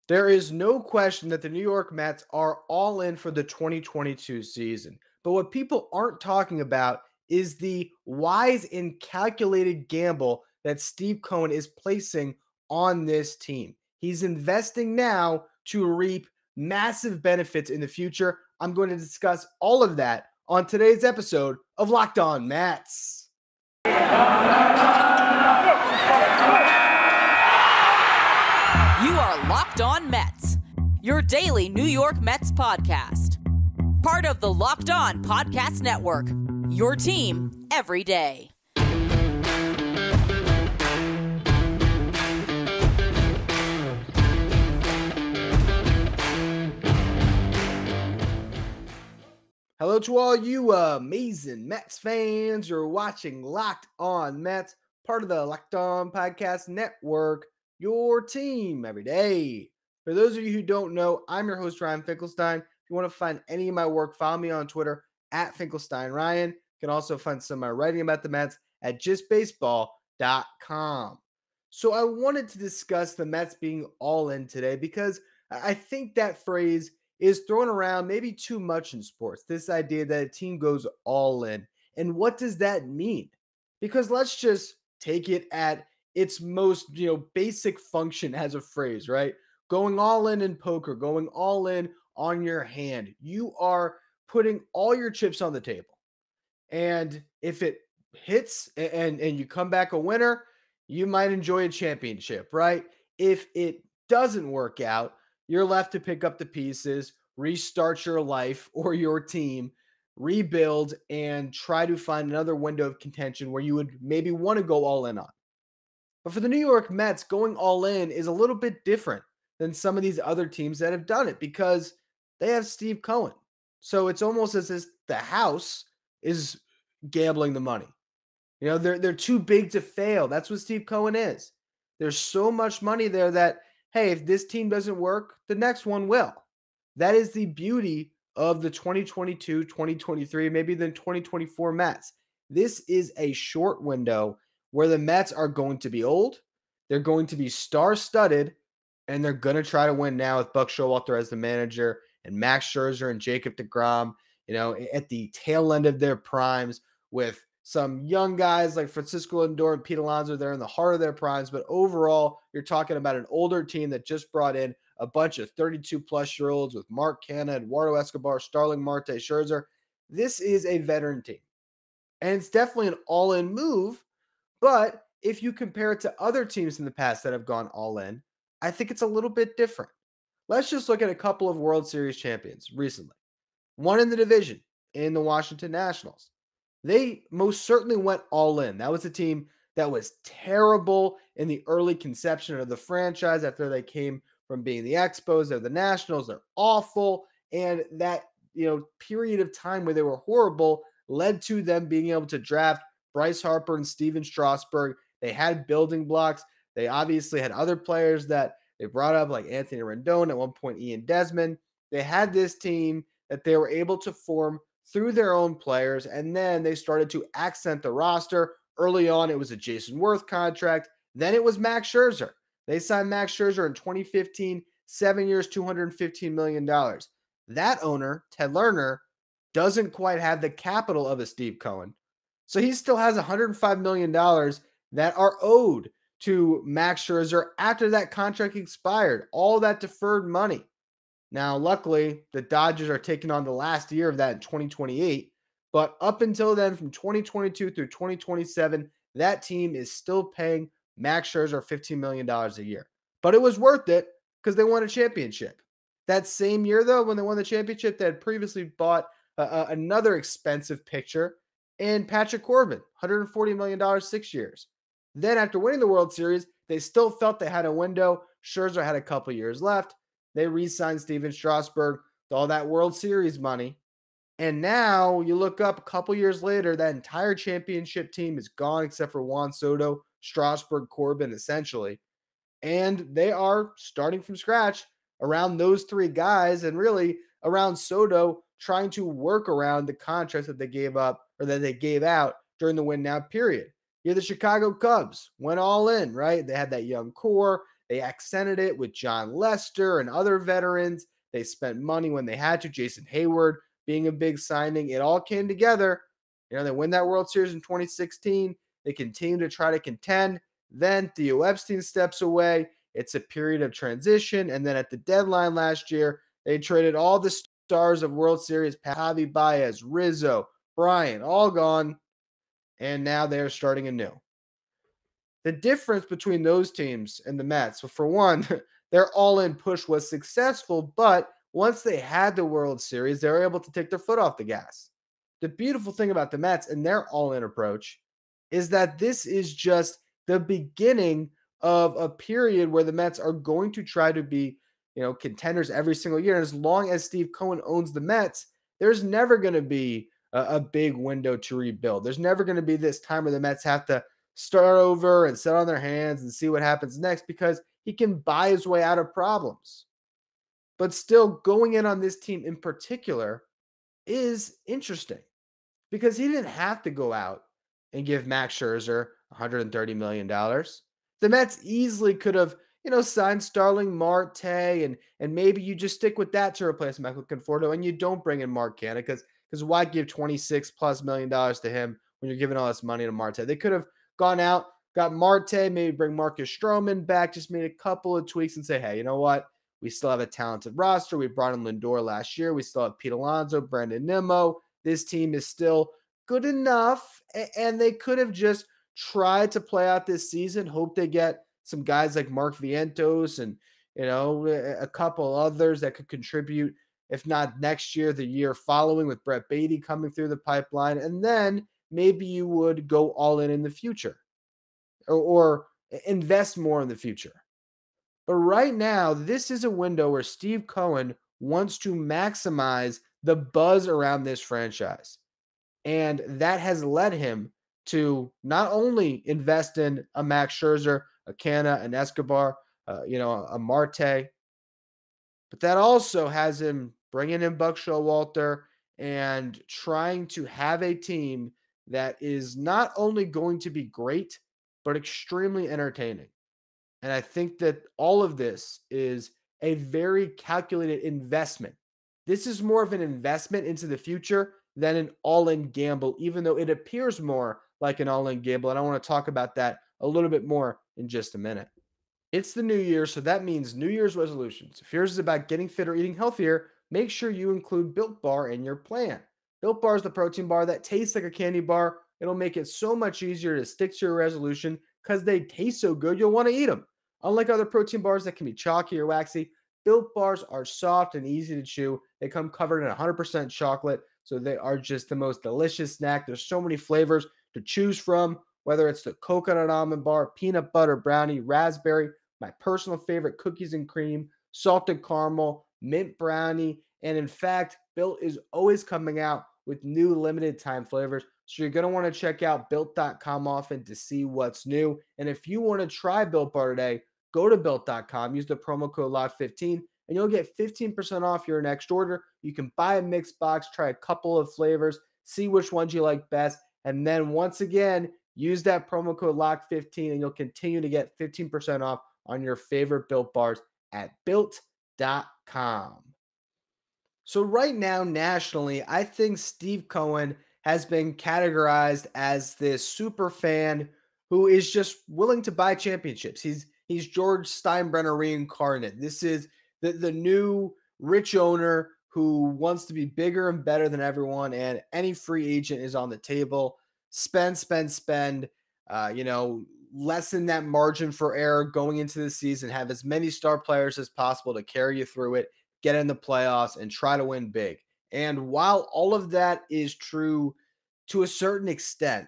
There is no question that the New York Mets are all in for the 2022 season. But what people aren't talking about is the wise and calculated gamble that Steve Cohen is placing on this team. He's investing now to reap massive benefits in the future. I'm going to discuss all of that on today's episode of Locked On Mets. You are Locked On Mets, your daily New York Mets podcast. Part of the Locked On Podcast Network, your team every day. Hello to all you amazing Mets fans. You're watching Locked On Mets, part of the Locked On Podcast Network, your team every day. For those of you who don't know, I'm your host, Ryan Finkelstein. If you want to find any of my work, follow me on Twitter at FinkelsteinRyan. You can also find some of my writing about the Mets at justbaseball.com. So I wanted to discuss the Mets being all in today because I think that phrase is thrown around maybe too much in sports. This idea that a team goes all in. And what does that mean? Because let's just take it at its most, basic function as a phrase, right? Going all in poker, going all in on your hand. You are putting all your chips on the table. And if it hits and you come back a winner, you might enjoy a championship, right? If it doesn't work out, you're left to pick up the pieces, restart your life or your team, rebuild, and try to find another window of contention where you would maybe want to go all in on. But for the New York Mets, going all in is a little bit different than some of these other teams that have done it because they have Steve Cohen. So it's almost as if the house is gambling the money. They're too big to fail. That's what Steve Cohen is. There's so much money there that, hey, if this team doesn't work, the next one will. That is the beauty of the 2022, 2023, maybe the 2024 Mets. This is a short window where the Mets are going to be old, they're going to be star-studded, and they're going to try to win now with Buck Showalter as the manager and Max Scherzer and Jacob deGrom, at the tail end of their primes with some young guys like Francisco Lindor and Pete Alonso. They're in the heart of their primes, but overall, you're talking about an older team that just brought in a bunch of 32-plus-year-olds with Mark Canha, Eduardo Escobar, Starling Marte, Scherzer. This is a veteran team, and it's definitely an all-in move, but if you compare it to other teams in the past that have gone all in, I think it's a little bit different. Let's just look at a couple of World Series champions recently. One in the division in the Washington Nationals. They most certainly went all in. That was a team that was terrible in the early conception of the franchise after they came from being the Expos. They're the Nationals. They're awful. And that, period of time where they were horrible led to them being able to draft Bryce Harper and Steven Strasburg. They had building blocks. They obviously had other players that they brought up like Anthony Rendon, at one point Ian Desmond. They had this team that they were able to form through their own players, and then they started to accent the roster. Early on, it was a Jason Worth contract. Then it was Max Scherzer. They signed Max Scherzer in 2015, 7 years, $215 million. That owner, Ted Lerner, doesn't quite have the capital of a Steve Cohen. So he still has $105 million that are owed to Max Scherzer after that contract expired. All that deferred money. Now, luckily, the Dodgers are taking on the last year of that in 2028. But up until then, from 2022 through 2027, that team is still paying Max Scherzer $15 million a year. But it was worth it because they won a championship. That same year, though, when they won the championship, they had previously bought another expensive pitcher in Patrick Corbin, $140 million, 6 years. Then after winning the World Series, they still felt they had a window. Scherzer had a couple years left. They re-signed Steven Strasburg with all that World Series money. And now you look up a couple years later, that entire championship team is gone except for Juan Soto, Strasburg, Corbin, essentially. And they are starting from scratch around those three guys and really around Soto trying to work around the contracts that they gave up or that they gave out during the win now period. The Chicago Cubs went all in, right? They had that young core. They accented it with John Lester and other veterans. They spent money when they had to. Jason Hayward being a big signing. It all came together. They win that World Series in 2016. They continue to try to contend. Then Theo Epstein steps away. It's a period of transition. And then at the deadline last year, they traded all the stars of World Series, Javi Baez, Rizzo, Bryant, all gone. And now they're starting anew. The difference between those teams and the Mets, well, for one, their all-in push was successful, but once they had the World Series, they were able to take their foot off the gas. The beautiful thing about the Mets and their all-in approach is that this is just the beginning of a period where the Mets are going to try to be, contenders every single year. And as long as Steve Cohen owns the Mets, there's never going to be a big window to rebuild. There's never going to be this time where the Mets have to start over and sit on their hands and see what happens next, because he can buy his way out of problems. But still, going in on this team in particular is interesting because he didn't have to go out and give Max Scherzer $130 million. The Mets easily could have, signed Starling Marte, and maybe you just stick with that to replace Michael Conforto, and you don't bring in Mark Canha because why give $26+ million to him when you're giving all this money to Marte? They could have gone out, got Marte, maybe bring Marcus Stroman back, just made a couple of tweaks and say, hey, you know what? We still have a talented roster. We brought in Lindor last year. We still have Pete Alonso, Brandon Nimmo. This team is still good enough, and they could have just tried to play out this season, hope they get some guys like Mark Vientos and, a couple others that could contribute, if not next year, the year following, with Brett Beatty coming through the pipeline. And then maybe you would go all in the future or invest more in the future. But right now, this is a window where Steve Cohen wants to maximize the buzz around this franchise. And that has led him to not only invest in a Max Scherzer, a Canha, an Escobar, a Marte, but that also has him bringing in Buck Showalter and trying to have a team that is not only going to be great, but extremely entertaining. And I think that all of this is a very calculated investment. This is more of an investment into the future than an all-in gamble, even though it appears more like an all-in gamble. And I want to talk about that a little bit more in just a minute. It's the new year, so that means New Year's resolutions. If yours is about getting fit or eating healthier, make sure you include Built Bar in your plan. Built Bar is the protein bar that tastes like a candy bar. It'll make it so much easier to stick to your resolution because they taste so good you'll want to eat them. Unlike other protein bars that can be chalky or waxy, Built Bars are soft and easy to chew. They come covered in 100% chocolate, so they are just the most delicious snack. There's so many flavors to choose from, whether it's the coconut almond bar, peanut butter brownie, raspberry, my personal favorite, cookies and cream, salted caramel, mint brownie, and in fact, Built is always coming out with new limited time flavors. So you're going to want to check out built.com often to see what's new. And if you want to try Built Bar today, go to built.com, use the promo code LOCK15, and you'll get 15% off your next order. You can buy a mixed box, try a couple of flavors, see which ones you like best. And then once again, use that promo code LOCK15, and you'll continue to get 15% off on your favorite Built Bars at built.com. So right now, nationally, I think Steve Cohen has been categorized as this super fan who is just willing to buy championships. He's George Steinbrenner reincarnate. This is the new rich owner who wants to be bigger and better than everyone, and any free agent is on the table. Spend, lessen that margin for error going into the season, have as many star players as possible to carry you through it, get in the playoffs, and try to win big. And while all of that is true to a certain extent,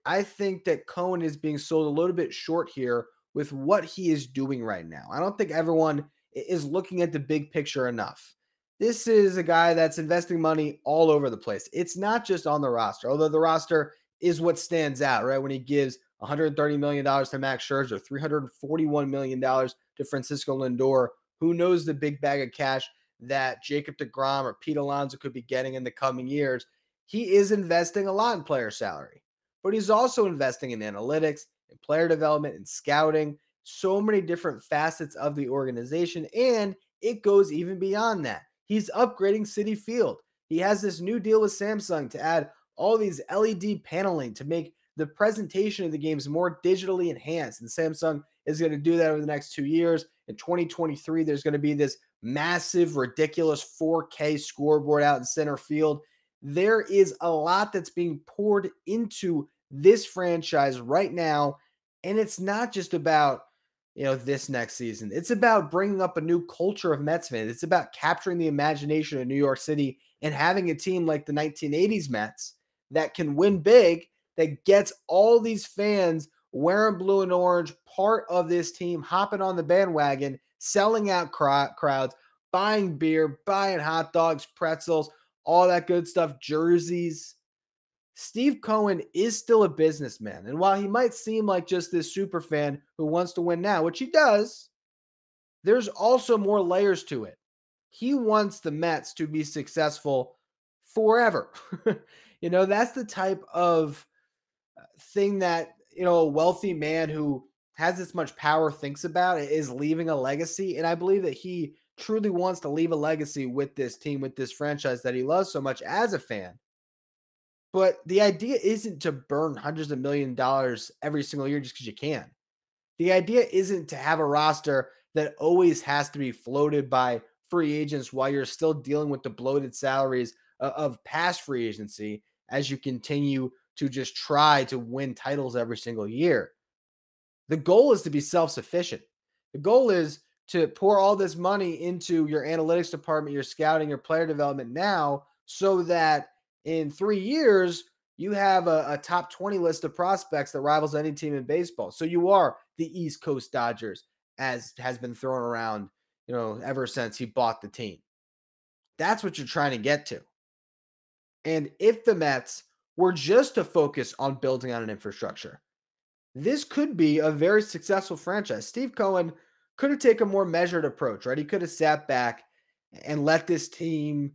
I think that Cohen is being sold a little bit short here with what he is doing right now. I don't think everyone is looking at the big picture enough. This is a guy that's investing money all over the place. It's not just on the roster, although the roster is what stands out, right? When he gives $130 million to Max Scherzer, $341 million to Francisco Lindor, who knows the big bag of cash that Jacob deGrom or Pete Alonso could be getting in the coming years. He is investing a lot in player salary, but he's also investing in analytics, in player development, in scouting. so many different facets of the organization, and it goes even beyond that. He's upgrading Citi Field. He has this new deal with Samsung to add all these LED paneling to make the presentation of the games more digitally enhanced. And Samsung is going to do that over the next 2 years. In 2023, there's going to be this massive, ridiculous 4K scoreboard out in center field. There is a lot that's being poured into this franchise right now. And it's not just about, this next season. It's about bringing up a new culture of Mets fans. It's about capturing the imagination of New York City and having a team like the 1980s Mets that can win big, that gets all these fans wearing blue and orange, part of this team, hopping on the bandwagon, selling out crowds, buying beer, buying hot dogs, pretzels, all that good stuff, jerseys. Steve Cohen is still a businessman. And while he might seem like just this super fan who wants to win now, which he does, there's also more layers to it. He wants the Mets to be successful forever. That's the type of thing that, a wealthy man who has this much power thinks about, is leaving a legacy. And I believe that he truly wants to leave a legacy with this team, with this franchise that he loves so much as a fan. But the idea isn't to burn hundreds of $1 million every single year just because you can. The idea isn't to have a roster that always has to be floated by free agents while you're still dealing with the bloated salaries of past free agency as you continue to just try to win titles every single year. The goal is to be self-sufficient. The goal is to pour all this money into your analytics department, your scouting, your player development now, so that in 3 years, you have a top 20 list of prospects that rivals any team in baseball. So you are the East Coast Dodgers, as has been thrown around, ever since he bought the team. That's what you're trying to get to. And if the Mets were just to focus on building on an infrastructure, this could be a very successful franchise. Steve Cohen could have taken a more measured approach, right? He could have sat back and let this team,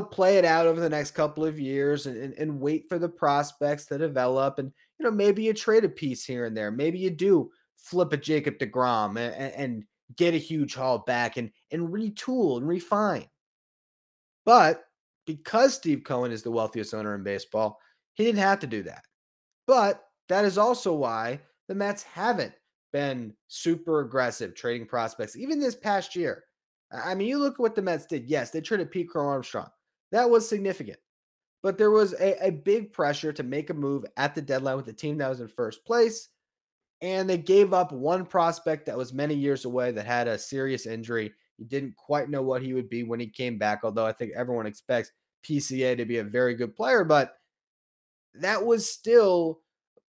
play it out over the next couple of years and wait for the prospects to develop. And, maybe you trade a piece here and there. Maybe you do flip a Jacob deGrom and get a huge haul back and retool and refine. But because Steve Cohen is the wealthiest owner in baseball, he didn't have to do that. But that is also why the Mets haven't been super aggressive trading prospects, even this past year. I mean, you look at what the Mets did. Yes, they traded Pete Crow Armstrong. That was significant. But there was a big pressure to make a move at the deadline with the team that was in first place. And they gave up one prospect that was many years away that had a serious injury. You didn't quite know what he would be when he came back, although I think everyone expects PCA to be a very good player. But that was still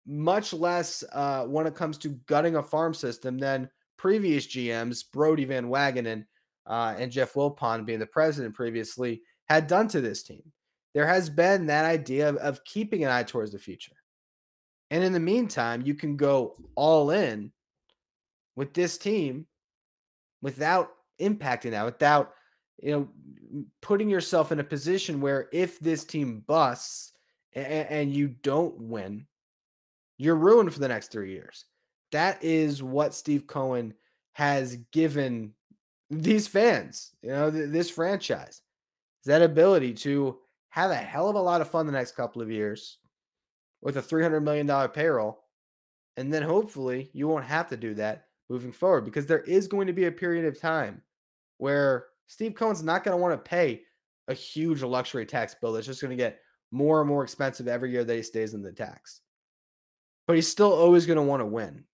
much less when it comes to gutting a farm system than previous GMs, Brody Van Wagenen and Jeff Wilpon being the president previously, had done to this team. There has been that idea of keeping an eye towards the future. And in the meantime, you can go all in with this team without impacting that, without, putting yourself in a position where if this team busts and you don't win, you're ruined for the next 3 years. That is what Steve Cohen has given these fans, this franchise, that ability to have a hell of a lot of fun the next couple of years with a $300 million payroll. And then hopefully you won't have to do that moving forward, because there is going to be a period of time where Steve Cohen's not going to want to pay a huge luxury tax bill that's just going to get more and more expensive every year that he stays in the tax. But he's still always going to want to win.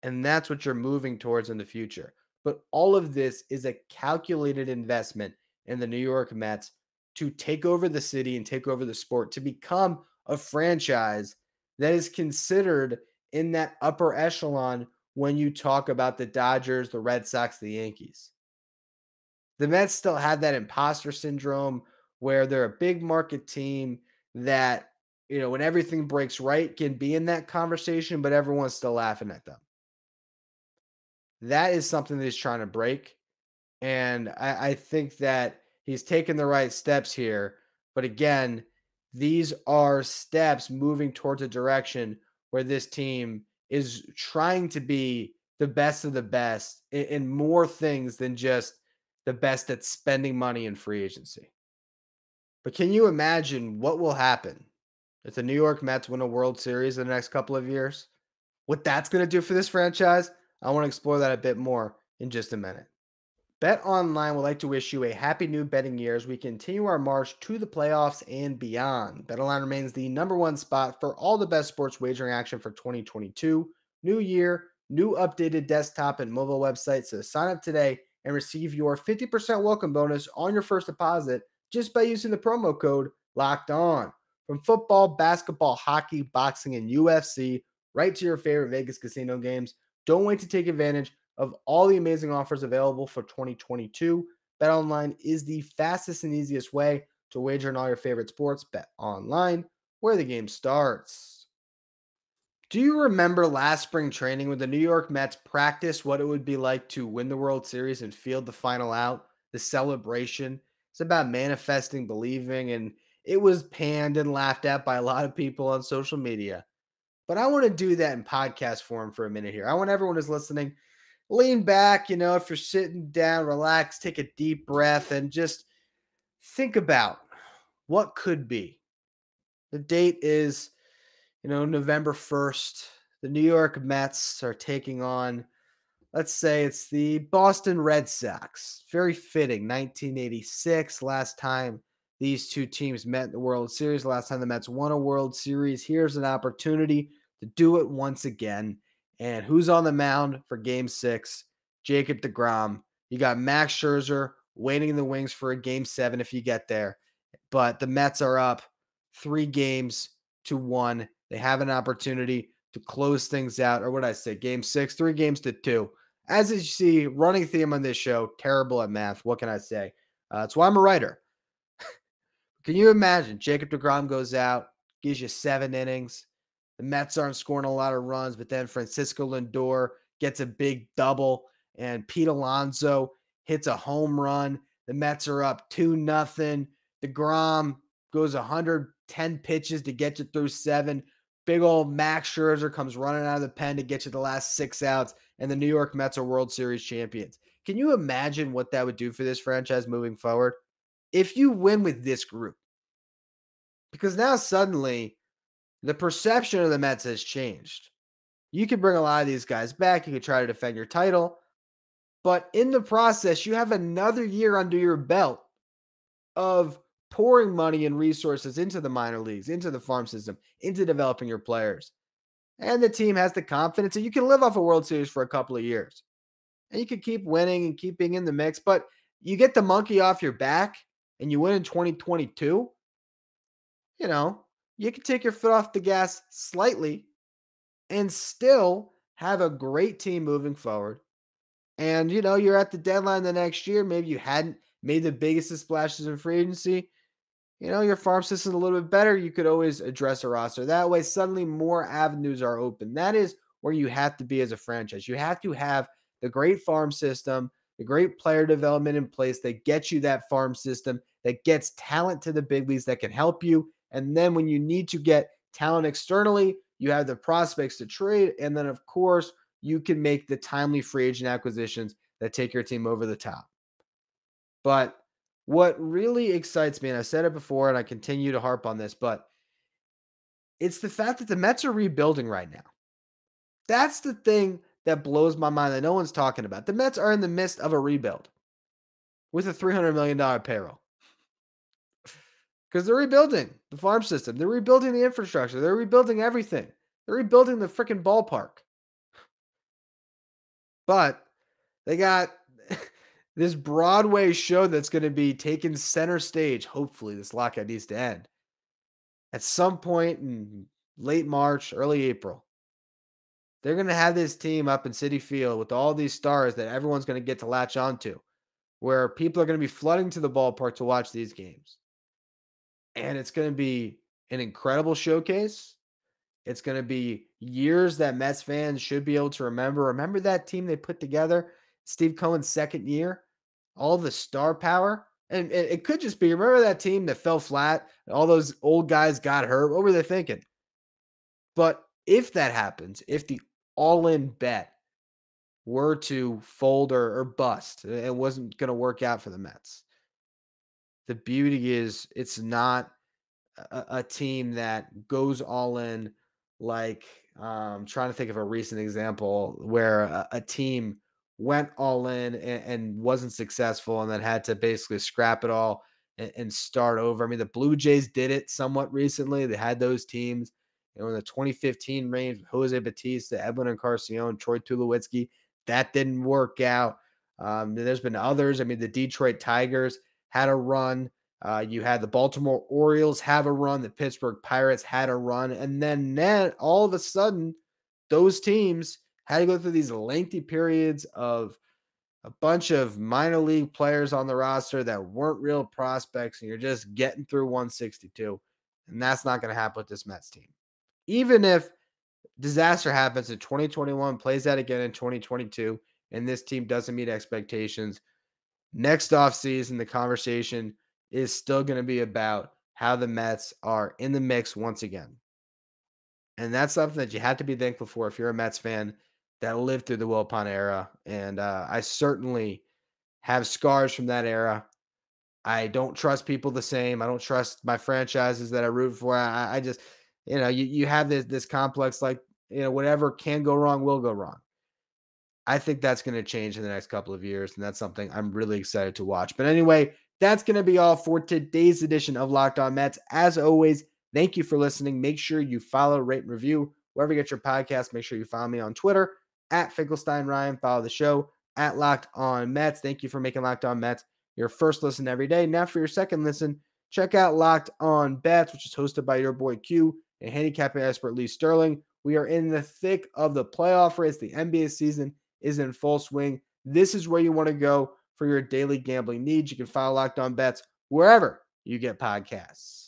And that's what you're moving towards in the future. But all of this is a calculated investment in the New York Mets to take over the city and take over the sport, to become a franchise that is considered in that upper echelon when you talk about the Dodgers, the Red Sox, the Yankees. The Mets still have that imposter syndrome where they're a big market team that, when everything breaks right, can be in that conversation, but everyone's still laughing at them. That is something that he's trying to break. And I think that he's taken the right steps here. But again, these are steps moving towards a direction where this team is trying to be the best of the best in more things than just the best at spending money in free agency. But can you imagine what will happen if the New York Mets win a World Series in the next couple of years? What that's going to do for this franchise? I want to explore that a bit more in just a minute. Bet Online would like to wish you a happy new betting year as we continue our march to the playoffs and beyond. Bet Online remains the number one spot for all the best sports wagering action for 2022. New year, new updated desktop and mobile website. So sign up today and receive your 50% welcome bonus on your first deposit just by using the promo code Locked On. From football, basketball, hockey, boxing, and UFC, right to your favorite Vegas casino games. Don't wait to take advantage of all the amazing offers available for 2022. BetOnline is the fastest and easiest way to wager on all your favorite sports. Bet online, where the game starts. Do you remember last spring training when the New York Mets practiced what it would be like to win the World Series and field the final out? The celebration. It's about manifesting, believing, and it was panned and laughed at by a lot of people on social media. But I want to do that in podcast form for a minute here. I want everyone who's listening, lean back, if you're sitting down, relax, take a deep breath, and just think about what could be. The date is, November 1st. The New York Mets are taking on, let's say it's the Boston Red Sox. Very fitting. 1986, last time these two teams met in the World Series. Last time the Mets won a World Series. Here's an opportunity to do it once again. And who's on the mound for Game 6? Jacob deGrom. You got Max Scherzer waiting in the wings for a Game 7 if you get there. But the Mets are up 3-1. They have an opportunity to close things out. Or what did I say? Game 6, 3-2. As you see, running theme on this show, terrible at math. What can I say? That's why I'm a writer. Can you imagine? Jacob deGrom goes out, gives you 7 innings. The Mets aren't scoring a lot of runs, but then Francisco Lindor gets a big double, and Pete Alonso hits a home run. The Mets are up 2-0. DeGrom goes 110 pitches to get you through 7. Big old Max Scherzer comes running out of the pen to get you the last 6 outs, and the New York Mets are World Series champions. Can you imagine what that would do for this franchise moving forward? If you win with this group. Because now suddenly the perception of the Mets has changed. You could bring a lot of these guys back. You could try to defend your title. But in the process, you have another year under your belt of pouring money and resources into the minor leagues, into the farm system, into developing your players. And the team has the confidence that you can live off a World Series for a couple of years. And you can keep winning and keep being in the mix. But you get the monkey off your back and you win in 2022, you can take your foot off the gas slightly and still have a great team moving forward. And, you're at the deadline the next year. Maybe you hadn't made the biggest of splashes in free agency. Your farm system is a little bit better. You could always address a roster. That way, suddenly more avenues are open. That is where you have to be as a franchise. You have to have the great farm system, the great player development in place that gets you that farm system, that gets talent to the big leagues that can help you. And then when you need to get talent externally, you have the prospects to trade. And then, of course, you can make the timely free agent acquisitions that take your team over the top. But what really excites me, and I've said it before and I continue to harp on this, but it's the fact that the Mets are rebuilding right now. That's the thing that blows my mind that no one's talking about. The Mets are in the midst of a rebuild with a $300 million payroll. Because they're rebuilding the farm system. They're rebuilding the infrastructure. They're rebuilding everything. They're rebuilding the freaking ballpark. But they got this Broadway show that's going to be taking center stage. Hopefully, this lockout needs to end at some point in late March, early April. They're going to have this team up in Citi Field with all these stars that everyone's going to get to latch onto, where people are going to be flooding to the ballpark to watch these games. And it's going to be an incredible showcase. It's going to be years that Mets fans should be able to remember. Remember that team they put together, Steve Cohen's second year? All the star power. And it could just be, remember that team that fell flat? All those old guys got hurt. What were they thinking? But if that happens, if the all-in bet were to fold or bust, it wasn't going to work out for the Mets. The beauty is it's not a team that goes all in like trying to think of a recent example where a team went all in and wasn't successful and then had to basically scrap it all and start over. I mean, the Blue Jays did it somewhat recently. They had those teams. In the 2015 range, Jose Batista, Edwin Encarnacion, Troy Tulowitzki, that didn't work out. There's been others. I mean, the Detroit Tigers had a run. You had the Baltimore Orioles have a run, the Pittsburgh Pirates had a run, and then all of a sudden, those teams had to go through these lengthy periods of a bunch of minor league players on the roster that weren't real prospects, and you're just getting through 162. And that's not going to happen with this Mets team. Even if disaster happens in 2021, plays out again in 2022, and this team doesn't meet expectations, next offseason, the conversation is still going to be about how the Mets are in the mix once again. And that's something that you have to be thankful for if you're a Mets fan that lived through the Wilpon era. And I certainly have scars from that era. I don't trust people the same. I don't trust my franchises that I root for. I just, you have this complex, like, whatever can go wrong will go wrong. I think that's going to change in the next couple of years, and that's something I'm really excited to watch. But anyway, that's going to be all for today's edition of Locked On Mets. As always, thank you for listening. Make sure you follow, rate, and review wherever you get your podcast. Make sure you follow me on Twitter at Finkelstein Ryan. Follow the show at Locked On Mets. Thank you for making Locked On Mets your first listen every day. Now for your second listen, check out Locked On Bets, which is hosted by your boy Q and handicapping expert Lee Sterling. We are in the thick of the playoff race. The NBA season is in full swing. This is where you want to go for your daily gambling needs. You can follow Locked On Bets wherever you get podcasts.